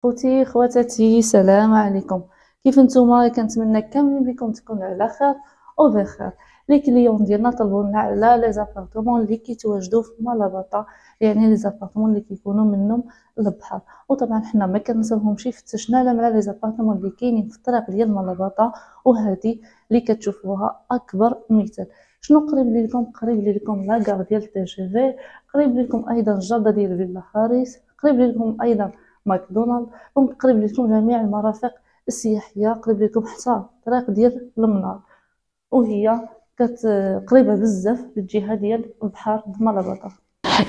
خوتي خواتاتي السلام عليكم. كيف نتوما؟ كنتمنى كاملين بكم تكونوا على خير وبخير. لي كليون ديالنا طلبوا لنا على لي زابارتمون اللي كيتواجدوا في مالاباطا، يعني لي زابارتمون اللي كيكونوا منهم البحر. وطبعا حنا ما كنساوهمش، فتشنا لا مع لي زابارتمون اللي كاينين في الطريق ديال مالاباطا، وهذه اللي كتشوفوها اكبر مثال. شنو قريب لكم؟ قريب لكم لاكار ديال تي جي في، قريب لكم ايضا الجاده ديال فيلا خارس، قريب لكم ايضا ماكدونالد. دونك قريب لكم جميع المرافق السياحيه، قريب لكم حتى الطريق ديال المنار، وهي قريبه بزاف للجهه ديال البحر د مالاباطا.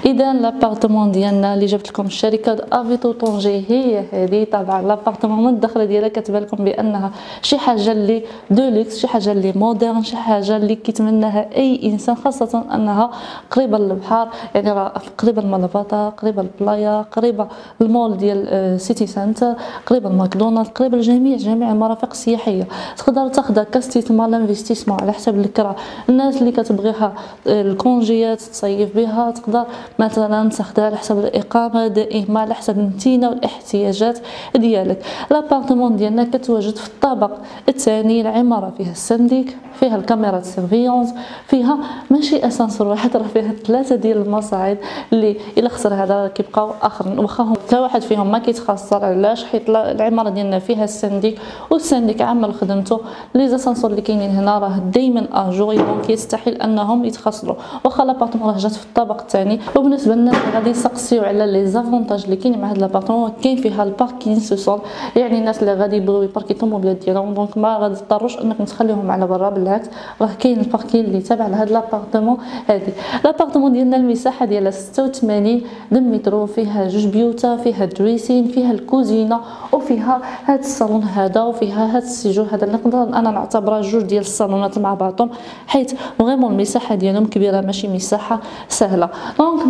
اذا لابارتمون ديالنا اللي جبت لكم الشركه افيتو طونجي هي هذه. طبعا لابارتمون من الدخله ديالها كتبان لكم بانها شي حاجه اللي دوليكس، شي حاجه اللي مودرن، شي حاجه اللي كيتمناها اي انسان، خاصه انها قريبه للبحر، يعني راه قريبه لمالاباطا، قريبه للبلايا، قريبه المول ديال سيتي سنتر، قريبه لماكدونالد، قريبه لجميع المرافق السياحيه. تقدر تاخذها كاستثمار لانفستيسمون على حسب الكرا. الناس اللي كتبغيها الكونجيات تصيف بها، تقدر مثلا تاخدها على حسب الاقامه دائما على حسب الامتنه والاحتياجات ديالك. لابارتمون ديالنا كتواجد في الطابق الثاني. العماره فيها السنديك، فيها الكاميرا سيرفيونس، فيها ماشي اسانسور واحد، راه فيها 3 ديال المصاعد اللي الا خسر هذا كيبقاو اخرين، واخا حتى واحد فيهم ما كيتخسر. علاش؟ حيت العماره ديالنا فيها السنديك، والسنديك عامل خدمته. لي زاسانسور اللي كاينين هنا راه دائما اجور، دونك يستحيل انهم يتخسروا. واخا لابارتمون راه جات في الطابق الثاني. وبالنسبه للناس اللي غادي يسقسيو على لي زافونتاج اللي كاينين مع هاد لابارتمون، كاين فيها الباركين سو، يعني الناس اللي غادي يبغيو يباركي الطوموبيلات ديالهم، دونك ما غادي تضطروش انكم تخليوهم على برا، بالعكس راه كاين الباركين اللي تابع لهاد لابارتمون هادي. لابارتمون ديالنا المساحه ديالها 86 متر، فيها 2 بيوتا، فيها دريسين، فيها الكوزينه، وفيها هاد الصالون هذا، وفيها هاد السيجور هذا اللي نقدر انا نعتبرها 2 ديال الصالونات مع بعضهم، حيت فريمون المساحه ديالهم كبيره، ماشي مساحه سهله. دونك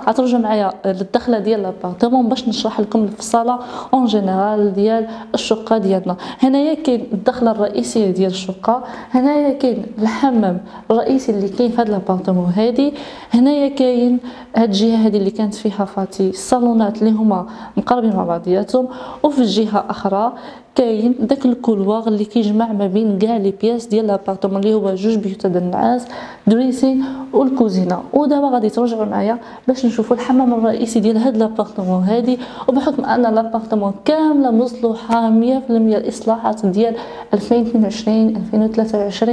غترجعوا معايا للدخله ديال لابارتمون باش نشرح لكم الفصاله اون جينيرال ديال الشقه ديالنا. هنايا كاين الدخله الرئيسيه ديال الشقه، هنايا كاين الحمام الرئيسي اللي كاين في هذا لابارتمون هادي، هنايا كاين هاد الجهه هذه اللي كانت فيها فاتي الصالونات اللي هما مقربين مع بعضياتهم، وفي الجهه اخرى كاين داك الكولوار اللي كيجمع ما بين كاع لي بياس ديال لابارتمون اللي هو 2 بيوت د النعاس، دريسين والكوزينه. ودابا غادي ترجعوا معايا باش نشوفوا الحمام الرئيسي ديال هاد لابارتمون هادي. وبحكم ان لابارتمون كامله مصلوحه 100% الاصلاحات ديال 2022 2023،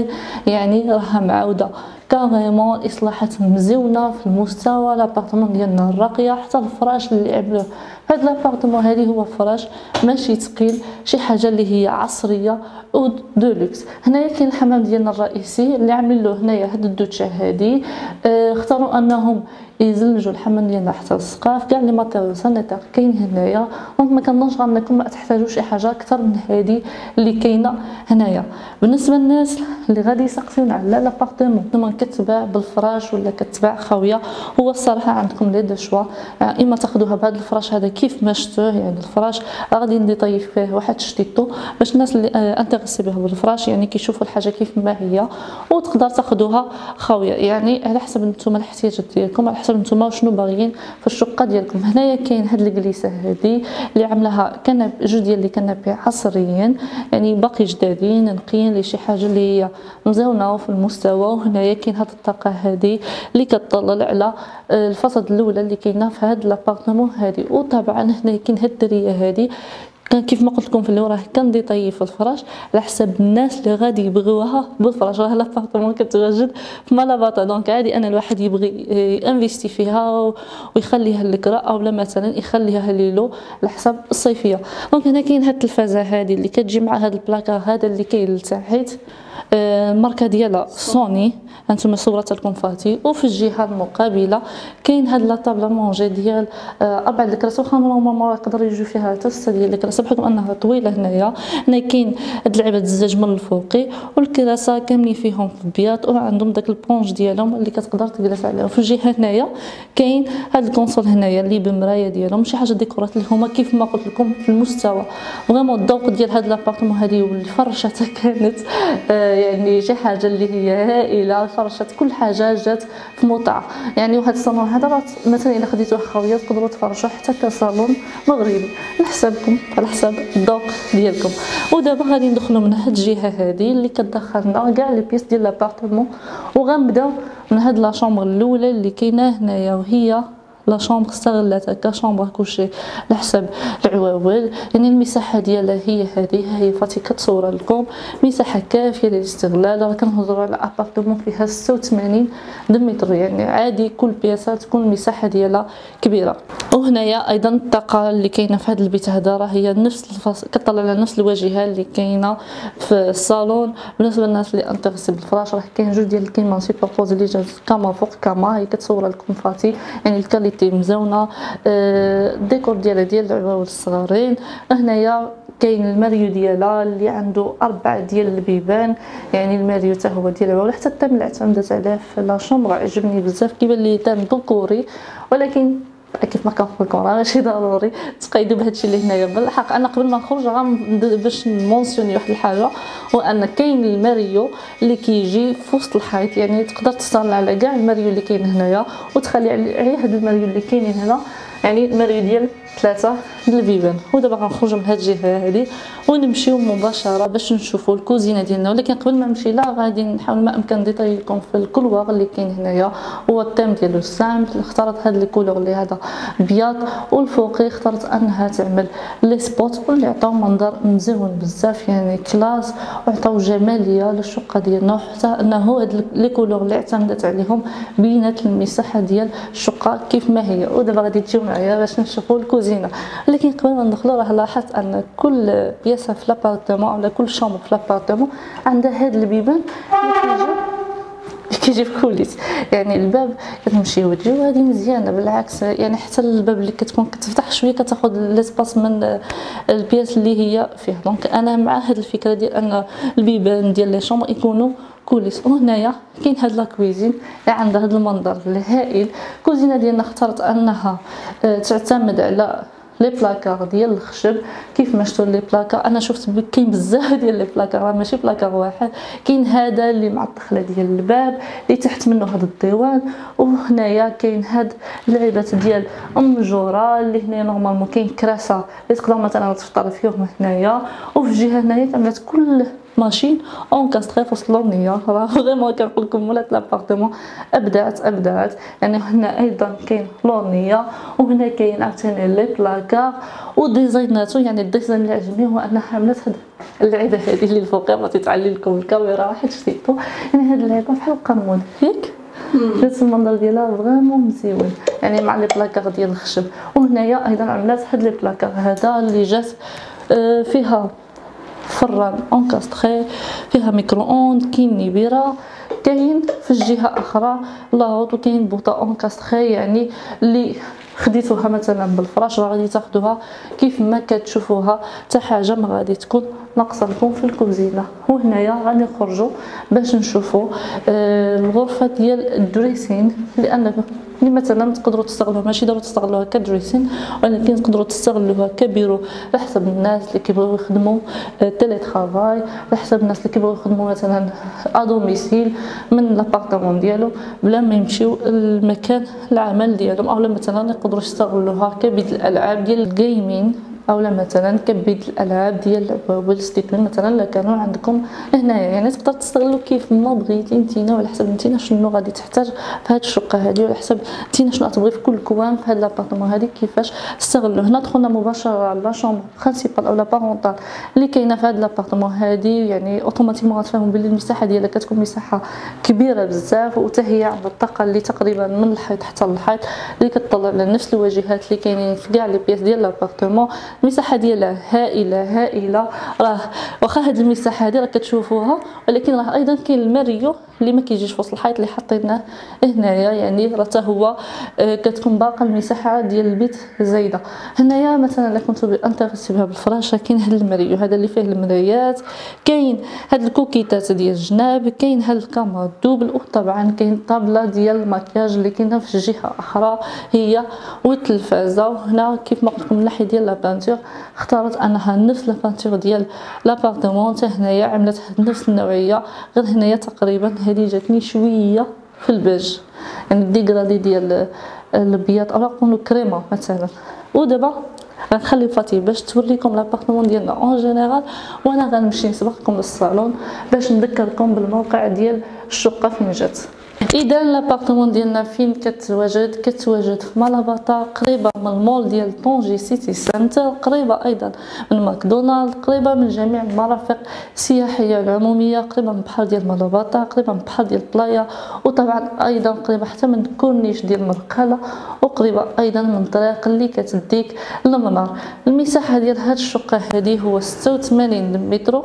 يعني راها معاوده كاريمون اصلاحات مزيونه في المستوى. لابارتمون ديالنا الراقيه، حتى الفراش اللي عملوه هاد لابارتمون هادي هو فراش ماشي ثقيل، شي حاجه اللي هي عصريه او دولوكس. هنايا كاين الحمام ديالنا الرئيسي اللي عاملين له هنايا هاد الدوتشه هادي. اختاروا انهم يزلجوا الحمام ديالنا حتى السقاف، كاع لي ماتيريال سانيتير كاين هنايا، دونك ما كنظنش انكم ما تحتاجوش شي حاجه اكثر من هادي اللي كاينه هنايا. بالنسبه للناس اللي غادي يسقسيونا على لابارتمون كتباع بالفراش ولا كتباع خاويه، هو الصراحه عندكم لي دو شوا. اما تاخذوها بهذا الفراش هذا كيف ما شفتوه، يعني الفراش غادي نضيف فيه واحد شتيتو باش الناس اللي انتريسي به بالفراش يعني كيشوفوا الحاجه كيف ما هي، وتقدر تاخذوها خاويه، يعني على حسب نتوما الاحتياجات ديالكم، على حسب نتوما شنو باغيين في الشقه ديالكم. هنايا كاين هاد الجليسه هادي اللي عاملاها كنب 2 ديال لي كنابي عصريين، يعني باقي جدادين نقيين لشي حاجه اللي هي مزيونه في المستوى. وهنايا كاين هاد الطاقه هادي اللي كتطلل على الفصل الاولى اللي كاينه في هاد لابارتمون هادي. وطبعا هنا كاين هاد الدريه هادي، كيف ما قلت لكم في الاول راه كنديطاي في الفراش على حسب الناس اللي غادي يبغيوها بالفراش. راه لابارتمون كتواجد في مالاباطا، دونك عادي ان الواحد يبغي انفيستي فيها ويخليها للقراءه، ولا مثلا يخليها ليلو على حسب الصيفيه. دونك هنا كاين هاد التلفازه هذه اللي كتجي مع هاد البلاكار هذا اللي كاين لتحت، الماركه ديالها سوني، هانتوما صورتها لكم فاتي. وفي الجهه المقابله كاين هاد لا طابله مونجي ديال 4 الكراسي، واخا نورمالمون يقدر يجيو فيها حتى 6 ديال الكراسي، حسب حكم انها طويله. هنايا كاين هاد اللعيبه الزجاج من الفوقي، والكراسه كاملين فيهم في البياض، وعندهم داك البونج ديالهم اللي كتقدر تجلس عليهم. في الجهه هنايا كاين هاد الكونسول هنايا اللي بمرايه ديالهم، شي حاجه ديكورات اللي هما كيف ما قلت لكم في المستوى. فريمون الذوق ديال هاد لابارتمون هادي والفرشه كانت يعني شي حاجه اللي هي هائله، فرشت كل حاجه جات في متعه يعني. وهذا الصالون هذا مثلا الا خديتوه خاويه تقدروا تفرشوه حتى كصالون مغربي على حسابكم، على حساب الذوق ديالكم. ودابا غادي ندخلوا من هاد الجهه هذه اللي كتدخلنا كاع لي بيس ديال لابارتمون، وغنبداو من هاد لا شومبر الاولى اللي كاينه هنايا، وهي لا شومبر استغلتها كشومبر كوشي على حساب العواول. يعني المساحه ديالها هي هذه، هي فاتي كتصور لكم مساحه كافيه للاستغلال. راه كنهضروا على ابارتمون فيها 86 متر، يعني عادي كل بياسه تكون المساحه ديالها كبيره. وهنايا ايضا الطاقه اللي كاينه في هذا البيت هذا راه هي نفس كطلع على نفس الواجهه اللي كاينه في الصالون. بالنسبه للناس اللي انتريسي بالفراش راه كاين جوج ديال الكيمان سوبربوز اللي جات كما فوق كما هي كتصور لكم فاتي، يعني الكاليتي مزونه. الديكور ديالها ديال العواول الصغارين. هنايا كاين الماريو ديالها اللي عنده 4 ديال البيبان، يعني الماريو حتى هو ديال العواول. حتى الثمن اللي اعتمدت عليه في لا شومبر عجبني بزاف، كيبان لي ثمن ذكوري، ولكن كيف ما كنقول لكم راه ماشي ضروري تقيدوا بهادشي اللي هنايا. بالحق انا قبل ما نخرج باش نمونسيوني واحد الحاجه، هو ان كاين الماريو اللي كيجي في وسط الحيط، يعني تقدر تستغل على كاع الماريو اللي كاين هنايا وتخلي عليه هاد الماريو اللي كاينين هنا، يعني الماريو ديال 3 البيبان. ودابا غنخرجوا من هاد الجهه هذه ونمشيو مباشره باش نشوفوا الكوزينه ديالنا. ولكن قبل ما نمشي لا غادي نحاول ما امكن نديطاي لكم في الكولوار اللي كاين هنايا. هو التيم ديالو سامبل، اختارت هاد الكولور اللي هذا ابيض، والفوقي اختارت انها تعمل لي سبوت واللي عطاو منظر مزيون بزاف، يعني كلاس، وعطاو جماليه للشقه ديالنا. وحتى انه هاد لي كولور اللي اعتمدت عليهم بينات المساحه ديال الشقه كيف ما هي. ودابا غادي تجيو معايا باش نشوفوا الكوزينه. لكن قبل ما ندخلوا راه لاحظت ان كل بياسه في لابارتمون ولا كل شومبر في لابارتمون عندها هاد البيبان اللي كيجي في كوليس، يعني الباب كتمشي وتجي وهذه مزيانه. بالعكس يعني حتى الباب اللي كتكون كتفتح شويه كتاخذ ليسباس من البياس اللي هي فيه. دونك انا مع هاد الفكره ديال ان البيبان ديال لي شومبر يكونوا كوليس. وهنايا كاين هاد لا كويزين اللي عندها هاد المنظر الهائل. الكوزينه ديالنا اختارت انها تعتمد على لي بلاكار ديال الخشب. كيف ما شفتوا لي بلاكار انا شفت كاين بزاف ديال لي بلاكار، ماشي بلاكار واحد. كاين هذا اللي مع الدخله ديال الباب اللي تحت منه هذا الديوان. وهنايا كاين هاد اللعيبات ديال امجوره اللي هنا نورمالمون كاين كراسه اللي تقدر مثلا تفطر فيهم هنايا. وفي الجهه هنايا كاملات كل ماشين اونكاستري في الصالونيه. راه فريمون كنقول لكم ولات لابارتمون ابدعت. يعني هنا ايضا كاين لونيه، وهنا كاين عاوتاني لي بلاكار وديزايناتو. يعني الديزاين اللي عجبني هو انها عملت هاد اللعيبه هذه اللي الفوقيه بغيت تعلي لكم الكاميرا واحد شتيتو. يعني هاد اللعيبه بحال القانون ياك جات المنظر ديالها فريمون مزيون، يعني مع لي بلاكار ديال الخشب. وهنايا ايضا عملات هاد لي بلاكار هذا اللي جات فيها فران اونكاستري، فيها ميكرو اوند، كاين نبيره، كاين في الجهه اخرى لاوط، وكاين بوطه اونكاستري. يعني اللي خديتوها مثلا بالفراش راه غادي تاخذوها كيف ما كتشوفوها، حتى حاجه ما غادي تكون ناقصه لكم في الكوزينه. وهنايا غادي نخرجوا باش نشوفوا الغرفه ديال الدريسين، لان مثلا تقدروا تستغلوها، ماشي ضروري تستغلوها كدريسين، ولكن تقدروا تستغلوها كبيرو على حسب الناس اللي كيبغيو يخدموا تيلي ترافاي، على حسب الناس اللي كيبغيو يخدموا مثلا ادوميسيل من لابارتمون ديالو بلا ما يمشيو المكان العمل ديالهم. اولا مثلا يقدروا يستغلوها كبيت الالعاب ديال الجيمين، اولا مثلا كبيت الالعاب ديال العواول ستيتوين مثلا اللي كانوا عندكم هنايا. يعني تقدر تستغلوا كيف ما بغيتي نتينا، وعلى حسب نتينا شنو غادي تحتاج في هذه الشقه هذه، وعلى حسب نتينا شنو تبغي في كل كوان في هذا لابارتمون هذه كيفاش تستغلوا. هنا دخلنا مباشره على لا شومبر برينسيبال او لا بارونتال اللي كاينه في هذا لابارتمون هذه. يعني اوتوماتيكمون غتفهموا بلي المساحه ديالها كتكون مساحه كبيره بزاف، وحتى هي عندها الطاقه اللي تقريبا من الحيط حتى للحيط اللي كتطلع على نفس الواجهات اللي كاينين في كاع لي بياس ديال لابارتمون. المساحه ديالها هائله راه واخا هاد المساحه هادي راه كتشوفوها، ولكن راه ايضا كاين الماريو اللي ما كيجيش في وسط الحيط اللي حطيناه هنايا، يعني راه حتى هو كتكون باقا المساحه ديال البيت زايده. هنايا مثلا الا كنتو انتريسي بها بالفراش، كاين هاد الماريو هذا اللي فيه المرايات، كاين هاد الكوكيتات ديال الجناب، كاين هاد الكاميرا دوبل، وطبعا كاين طابله ديال المكياج اللي كاينه في جهه اخرى هي والتلفازه. وهنا كيف ما قلت لكم من الناحيه ديال لا بانتور اختارت انها نفس لا بانتور ديال لابارتمون، حتى هنايا عملت نفس النوعيه، غير هنايا تقريبا هذه جاتني شويه في البيج، يعني الديغرادي ديال الابيض او نقولوا كريمه مثلا. ودابا غنخلي فاتي باش توريكم لابارتمون ديالنا اون جينيرال، وانا غنمشي نسبقكم للصالون باش نذكركم بالموقع ديال الشقه فين جات. اذا لابارتمون ديالنا فين كتواجد في مالاباطا، قريبه من المول ديال طونجي سيتي سنتر، قريبه ايضا من ماكدونالد، قريبه من جميع المرافق السياحيه العموميه، قريبه من البحر ديال مالاباطا، قريبه من البحر ديال بلايا، وطبعا ايضا قريبه حتى من كورنيش ديال مرقله، وقريبه ايضا من الطريق اللي كتديك للمنار. المساحه ديال هاد الشقه هذه هو 86 متر،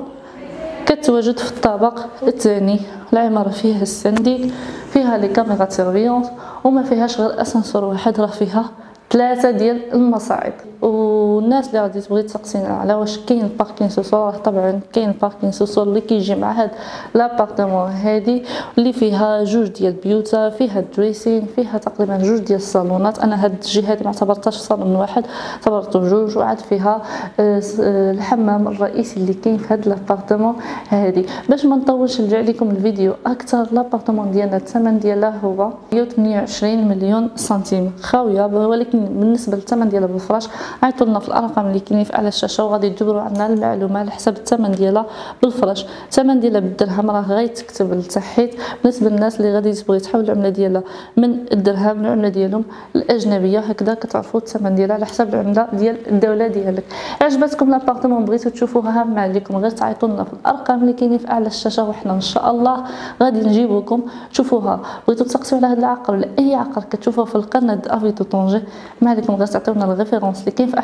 كتواجد في الطابق الثاني. العماره فيها السنديك، فيها لي كاميرا سيرفيونس، وما فيهاش غير اسانسور واحد، راه فيها 3 ديال المصاعد. والناس اللي غادي تبغي تسقسينا على واش كاين باركين سوسور، طبعا كاين باركين سوسور اللي كيجي مع هاد لابارتمون هادي اللي فيها 2 ديال بيوتا، فيها دريسين، فيها تقريبا 2 ديال الصالونات. انا هاد الجهه هادي ما اعتبرتهاش صالون واحد، اعتبرته 2، وعاد فيها الحمام الرئيسي اللي كاين في هاد لابارتمون هادي. باش ما نطولش نرجع لكم الفيديو اكثر، لابارتمون ديالنا الثمن ديالها هو 128 مليون سنتيم خاويه، ولكن بالنسبه للثمن ديالها بالفراش عيطوا لنا في الارقام اللي كاينين في اعلى الشاشه وغادي تجبروا عنا المعلومه على حسب الثمن ديالها بالفراش. الثمن ديالها بالدرهم راه غيتكتب لتحت بالنسبه للناس اللي غادي تبغي تحول العمله ديالها من الدرهم للعمله ديالهم الاجنبيه، هكذا كتعرفوا الثمن ديالها على حسب العمله ديال الدوله ديالك. عجبتكم لابارتمون بغيتو تشوفوها، ما عليكم غير تعيطوا لنا في الارقام اللي كاينين في اعلى الشاشه، وحنا ان شاء الله غادي نجيبوكم تشوفوها. بغيتو تسقسيو على هذا العقار ولا اي عقار كتشوفوه في القناه افيتو طونجي، ما عليكم غير تعطيونا الريفيرونس اللي كاين في